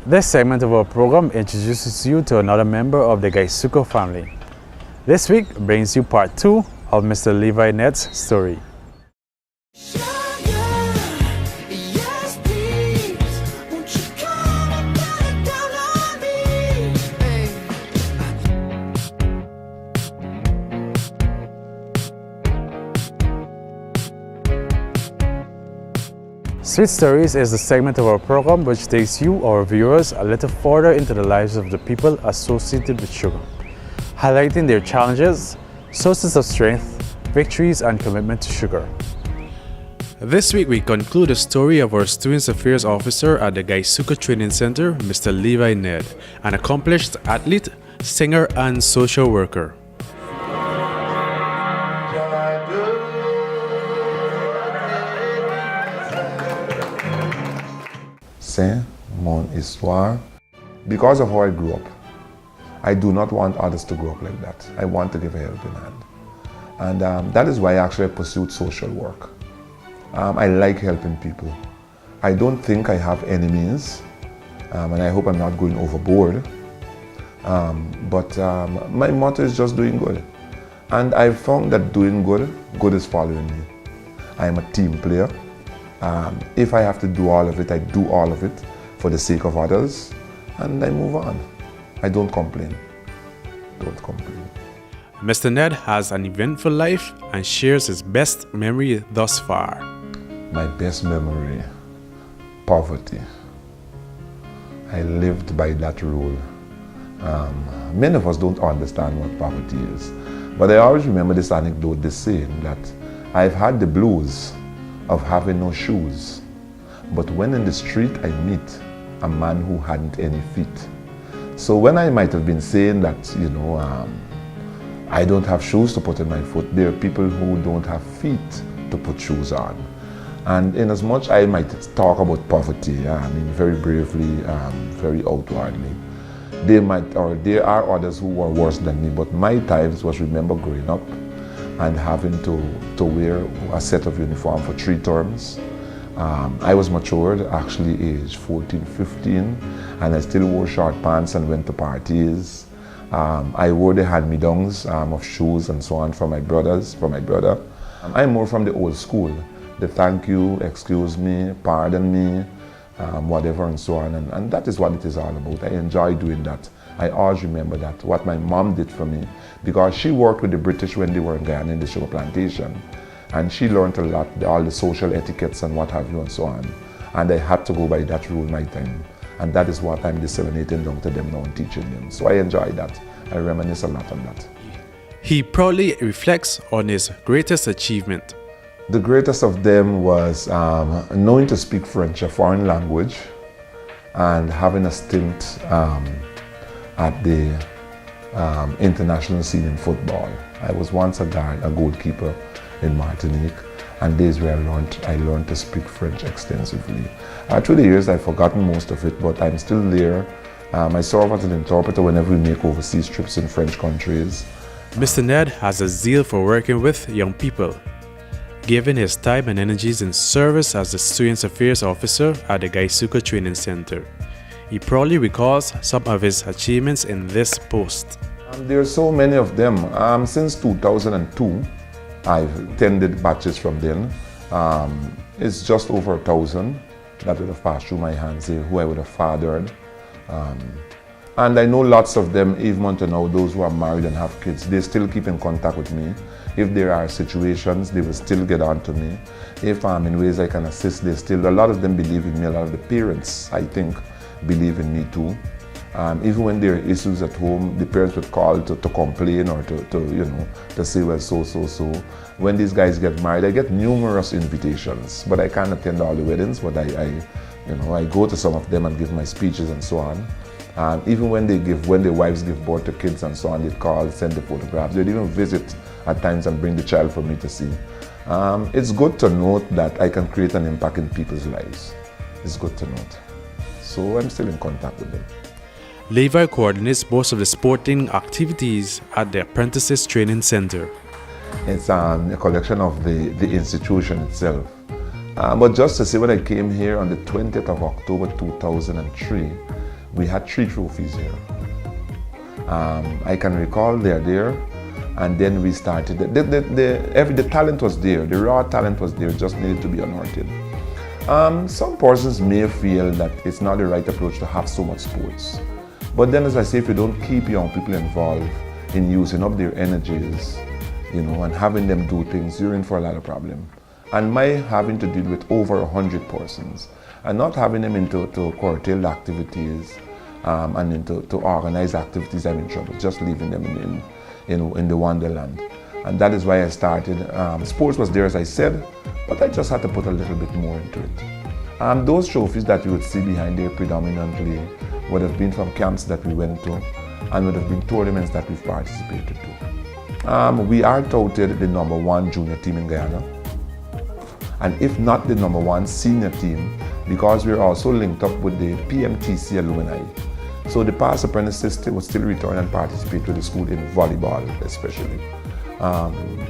This segment of our program introduces you to another member of the Gaisuka family. This week brings you part 2 of Mr. Levi Nedd's story. Sweet Stories is the segment of our program which takes you, our viewers, a little further into the lives of the people associated with sugar, highlighting their challenges, sources of strength, victories, and commitment to sugar. This week we conclude the story of our Students Affairs Officer at the Gaisuka Training Center, Mr. Levi Nedd, an accomplished athlete, singer, and social worker. C'est mon histoire. Because of how I grew up, I do not want others to grow up like that. I want to give a helping hand. And that is why I actually pursued social work. I like helping people. I don't think I have enemies, and I hope I'm not going overboard. But my motto is just doing good. And I've found that doing good, good is following me. I'm a team player. If I have to do all of it, I do all of it for the sake of others, and I move on. I don't complain. Don't complain. Mr. Nedd has an eventful life and shares his best memory thus far. My best memory, poverty. I lived by that rule. Many of us don't understand what poverty is, but I always remember this anecdote, this saying that I've had the blues of having no shoes, but when in the street I meet a man who hadn't any feet. So when I might have been saying that, I don't have shoes to put in my foot, there are people who don't have feet to put shoes on. And in as much I might talk about poverty, very bravely, very outwardly, there are others who were worse than me, but my times was, remember growing up and having to wear a set of uniform for 3 terms. I was matured, actually age 14, 15, and I still wore short pants and went to parties. I wore the hand-me-downs of shoes and so on for my brother. I'm more from the old school. The thank you, excuse me, pardon me, whatever and so on. And that is what it is all about. I enjoy doing that. I always remember that, what my mom did for me, because she worked with the British when they were in Ghana in the sugar plantation. And she learned a lot, all the social etiquettes and what have you and so on. And I had to go by that rule my time. And that is what I'm disseminating down to them now and teaching them. So I enjoy that. I reminisce a lot on that. He proudly reflects on his greatest achievement. The greatest of them was knowing to speak French, a foreign language, and having a stint at the international scene in football. I was once a goalkeeper in Martinique, and days where I learned to speak French extensively. Through the years, I've forgotten most of it, but I'm still there. I serve as an interpreter whenever we make overseas trips in French countries. Mr. Nedd has a zeal for working with young people, giving his time and energies in service as the Students Affairs Officer at the Gaisuka Training Center. He proudly recalls some of his achievements in this post. There are so many of them. Since 2002, I've attended batches from then. It's just over 1,000 that would have passed through my hands here, who I would have fathered. And I know lots of them, even until now, those who are married and have kids, they still keep in contact with me. If there are situations, they will still get on to me. If I'm in ways I can assist, a lot of them believe in me. A lot of the parents, I think, believe in me too. Even when there are issues at home, the parents would call to complain or to say, well, so. When these guys get married, I get numerous invitations, but I can't attend all the weddings, but I go to some of them and give my speeches and so on. Even when their wives give birth to kids and so on, they call, send the photographs. They'd even visit at times and bring the child for me to see. It's good to note that I can create an impact in people's lives. It's good to note. So I'm still in contact with them. Levi coordinates most of the sporting activities at the Apprentices Training Center. It's a collection of the institution itself. But just to say, when I came here on the 20th of October 2003, We had 3 trophies here. I can recall they're there, and then we started. The talent was there, the raw talent was there, just needed to be unearthed. Some persons may feel that it's not the right approach to have so much sports. But then, as I say, if you don't keep young people involved in using up their energies, and having them do things, you're in for a lot of problem. And my having to deal with over 100 persons and not having them into curtailed activities and into organized activities, I'm in trouble. Just leaving them in the wonderland. And that is why I started. Sports was there, as I said, but I just had to put a little bit more into it. Those trophies that you would see behind there predominantly would have been from camps that we went to and would have been tournaments that we've participated to. We are touted the #1 junior team in Guyana, and if not the #1 senior team, because we're also linked up with the PMTC alumni. So the past apprentices would still return and participate with the school in volleyball especially.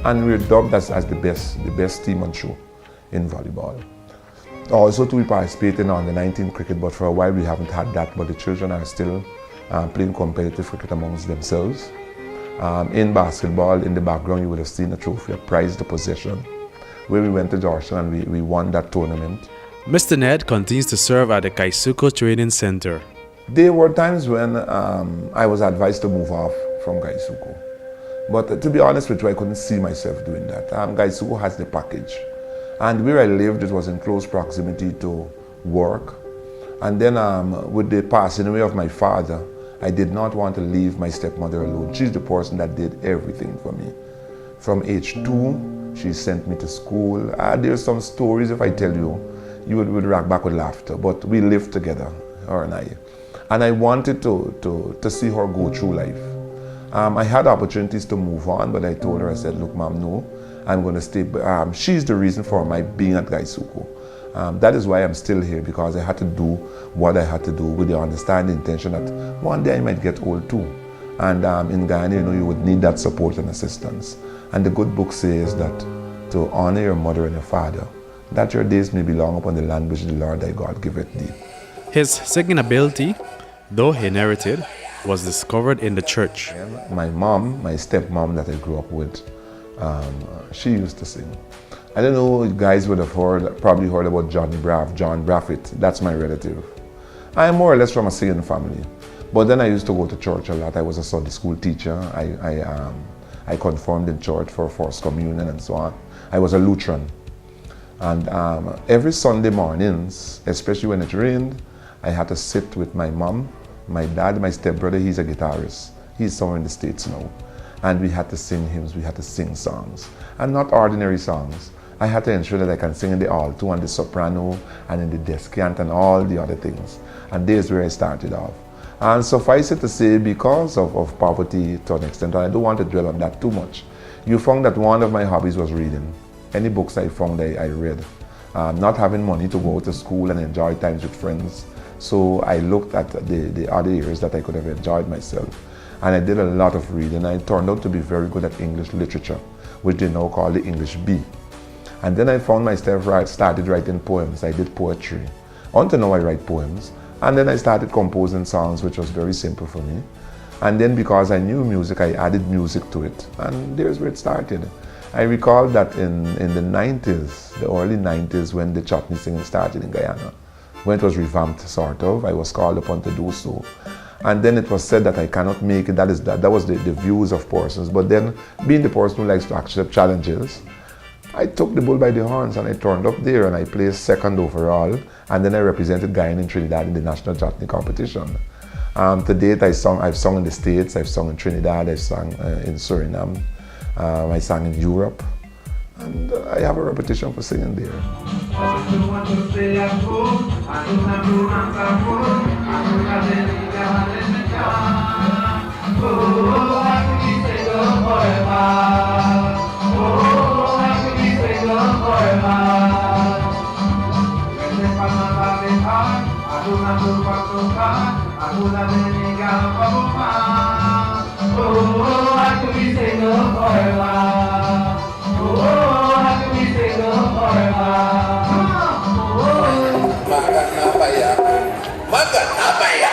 And we're dubbed as the best team on show in volleyball. Also we participated on the 19 cricket, but for a while we haven't had that, but the children are still playing competitive cricket amongst themselves. In basketball, in the background you would have seen a trophy, a prize, the possession, where we went to Georgetown and we won that tournament. Mr. Nedd continues to serve at the Kaisuko Training Center. There were times when I was advised to move off from Kaisuko. But to be honest with you, I couldn't see myself doing that. Kaisuko has the package. And where I lived, it was in close proximity to work. And then with the passing away of my father, I did not want to leave my stepmother alone. She's the person that did everything for me. From age 2, she sent me to school. There's some stories, if I tell you, you would rock back with laughter. But we lived together, her and I. And I wanted to see her go through life. I had opportunities to move on, but I told her, I said, look, ma'am, no, I'm going to stay. She's the reason for my being at Kaisuko. That is why I'm still here, because I had to do what I had to do with the understanding intention that one day I might get old too. And in Ghana, you would need that support and assistance. And the good book says that to honor your mother and your father, that your days may be long upon the land which the Lord thy God giveth thee. His singing ability, though inherited, was discovered in the church. My mom, my stepmom that I grew up with, she used to sing. I don't know, you guys would have probably heard about John Braffett. That's my relative. I am more or less from a singing family. But then I used to go to church a lot. I was a Sunday school teacher. I conformed in church for First Communion and so on. I was a Lutheran. And every Sunday mornings, especially when it rained, I had to sit with my mom, my dad, my stepbrother. He's a guitarist. He's somewhere in the States now. And we had to sing hymns, we had to sing songs. And not ordinary songs. I had to ensure that I can sing in the alto and the soprano and in the descant and all the other things. And there's where I started off. And suffice it to say, because of poverty to an extent, and I don't want to dwell on that too much, you found that one of my hobbies was reading. Any books I found, I read. Not having money to go to school and enjoy times with friends. So I looked at the other areas that I could have enjoyed myself. And I did a lot of reading. I turned out to be very good at English literature, which they now call the English B. And then I found myself started writing poems. I did poetry. Until now I write poems. And then I started composing songs, which was very simple for me. And then because I knew music, I added music to it. And there's where it started. I recall that in the 90s, the early 90s, when the chutney singing started in Guyana, when it was revamped, sort of, I was called upon to do so. And then it was said that I cannot make it. That was the views of persons. But then, being the person who likes to accept challenges, I took the bull by the horns and I turned up there and I placed second overall. And then I represented Guyana and Trinidad in the national chutney competition. To date, I've sung in the States, I've sung in Trinidad, I've sung in Suriname, I sang in Europe. And I have a reputation for singing there. Makan apa ya?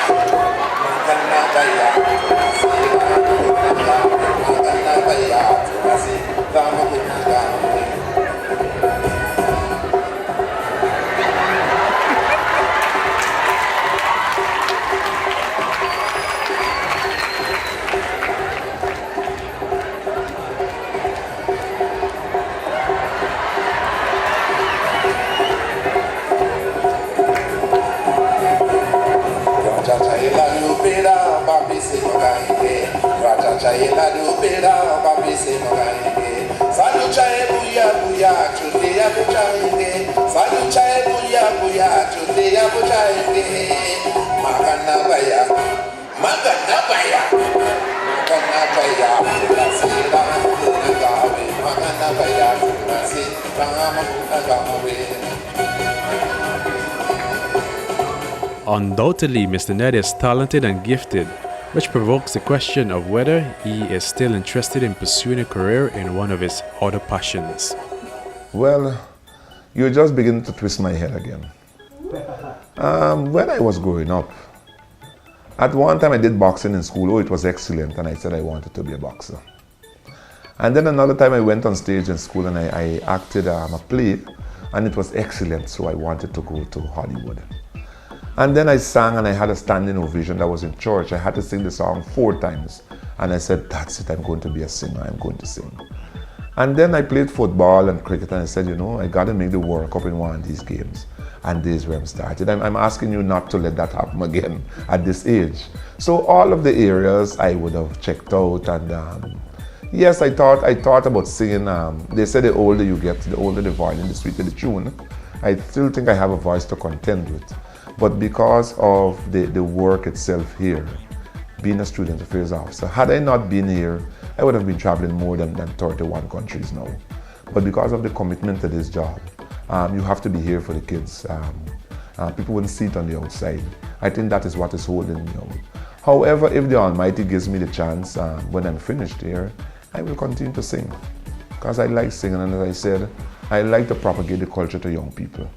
Undoubtedly, Mr. Nedd is talented and gifted, which provokes the question of whether he is still interested in pursuing a career in one of his other passions. Well, you're just beginning to twist my head again. When I was growing up, at one time I did boxing in school. Oh, it was excellent, and I said I wanted to be a boxer. And then another time I went on stage in school and I acted a play, and it was excellent, so I wanted to go to Hollywood. And then I sang and I had a standing ovation. That was in church. I had to sing the song 4 times. And I said, that's it, I'm going to be a singer, I'm going to sing. And then I played football and cricket, and I said, you know, I got to make the World Cup in one of these games. And this is where I'm started. I'm asking you not to let that happen again at this age. So all of the areas I would have checked out, and yes, I thought about singing. They say the older you get, the older the violin, the sweeter the tune. I still think I have a voice to contend with. But because of the work itself here, being a student affairs officer, had I not been here, I would have been traveling more than 31 countries now. But because of the commitment to this job, you have to be here for the kids. People wouldn't see it on the outside. I think that is what is holding me out. However, if the Almighty gives me the chance, when I'm finished here, I will continue to sing. Because I like singing, and as I said, I like to propagate the culture to young people.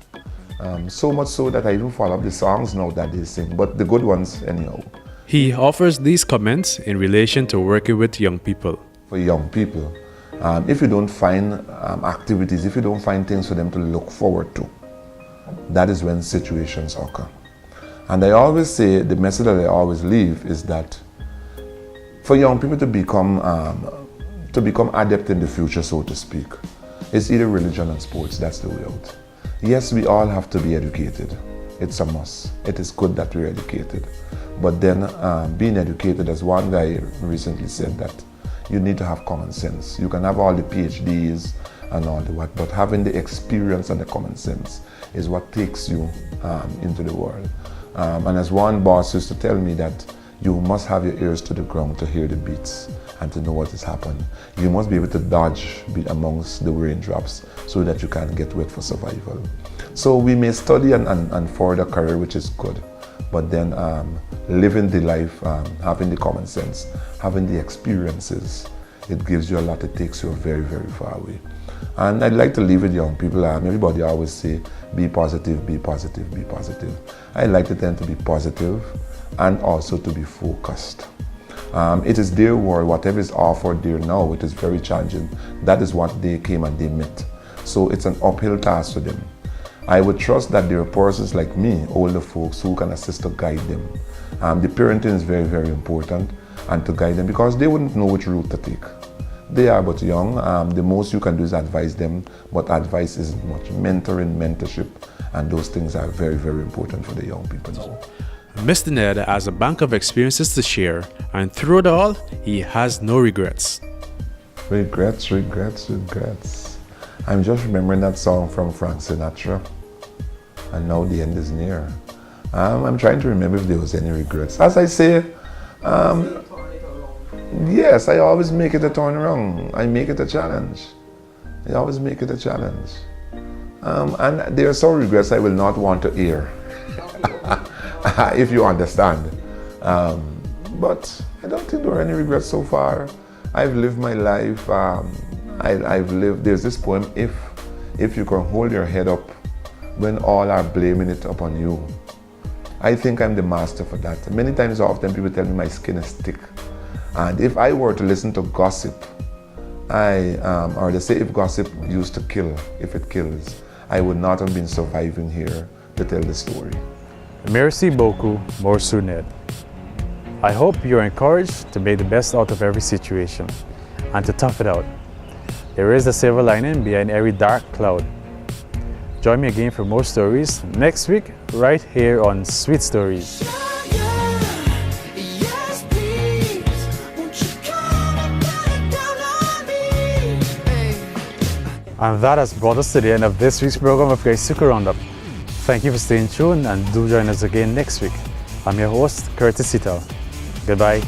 So much so that I don't follow up the songs now that they sing, but the good ones anyhow. He offers these comments in relation to working with young people. For young people, if you don't find activities, if you don't find things for them to look forward to, that is when situations occur. And I always say, the message that I always leave is that for young people to become adept in the future, so to speak, it's either religion and sports. That's the way out. Yes, we all have to be educated. It's a must. It is good that we're educated. But then being educated, as one guy recently said, that you need to have common sense. You can have all the PhDs and all the what, but having the experience and the common sense is what takes you into the world. And as one boss used to tell me, that you must have your ears to the ground to hear the beats and to know what is happening. You must be able to dodge amongst the raindrops so that you can get wet for survival. So we may study and further career, which is good, but then living the life, having the common sense, having the experiences, it gives you a lot. It takes you very, very far away. And I'd like to leave with young people. Everybody always say, be positive, be positive, be positive. I like to tend to be positive and also to be focused. It is their world. Whatever is offered there now, it is very challenging. That is what they came and they met. So it's an uphill task for them. I would trust that there are persons like me, older folks, who can assist to guide them. The parenting is very, very important, and to guide them, because they wouldn't know which route to take. They are but young. The most you can do is advise them, but advice isn't much. Mentoring, mentorship, and those things are very, very important for the young people now. Mr. Nedd has a bank of experiences to share, and through it all, he has no regrets. Regrets, regrets, regrets. I'm just remembering that song from Frank Sinatra, and now the end is near. I'm trying to remember if there was any regrets. As I say, yes, I always make it a turnaround. I make it a challenge. I always make it a challenge. And there are some regrets I will not want to air, if you understand. But I don't think there are any regrets so far. I've lived my life. I've lived, there's this poem, if you can hold your head up when all are blaming it upon you. I think I'm the master for that. Many times, often people tell me my skin is thick. And if I were to listen to gossip, or they say if gossip used to kill, if it kills, I would not have been surviving here to tell the story. Merci beaucoup, Monsieur Nedd. I hope you're encouraged to make the best out of every situation and to tough it out. There is a silver lining behind every dark cloud. Join me again for more stories next week, right here on Sweet Stories. And that has brought us to the end of this week's program of Gaisuka Roundup. Thank you for staying tuned and do join us again next week. I'm your host, Curtis Sital. Goodbye.